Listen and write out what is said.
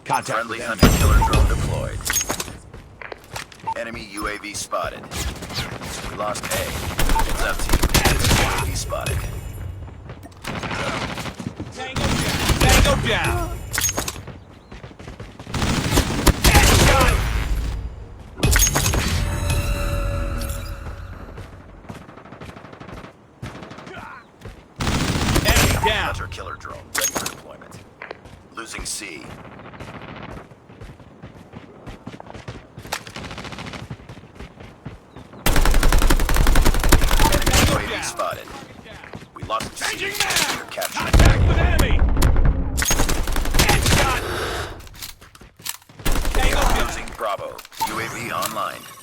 Contact Friendly with hunter-killer drone deployed. Enemy UAV spotted. We lost A. It's up to you. UAV spotted. Tango down! Tango down! Enemy down! Hunter-killer drone ready for deployment. Losing C. Enemy UAV spotted. We lost C. Changing mag! You're captured. Contact with enemy! Headshot! Tango down! Losing Bravo. UAV online.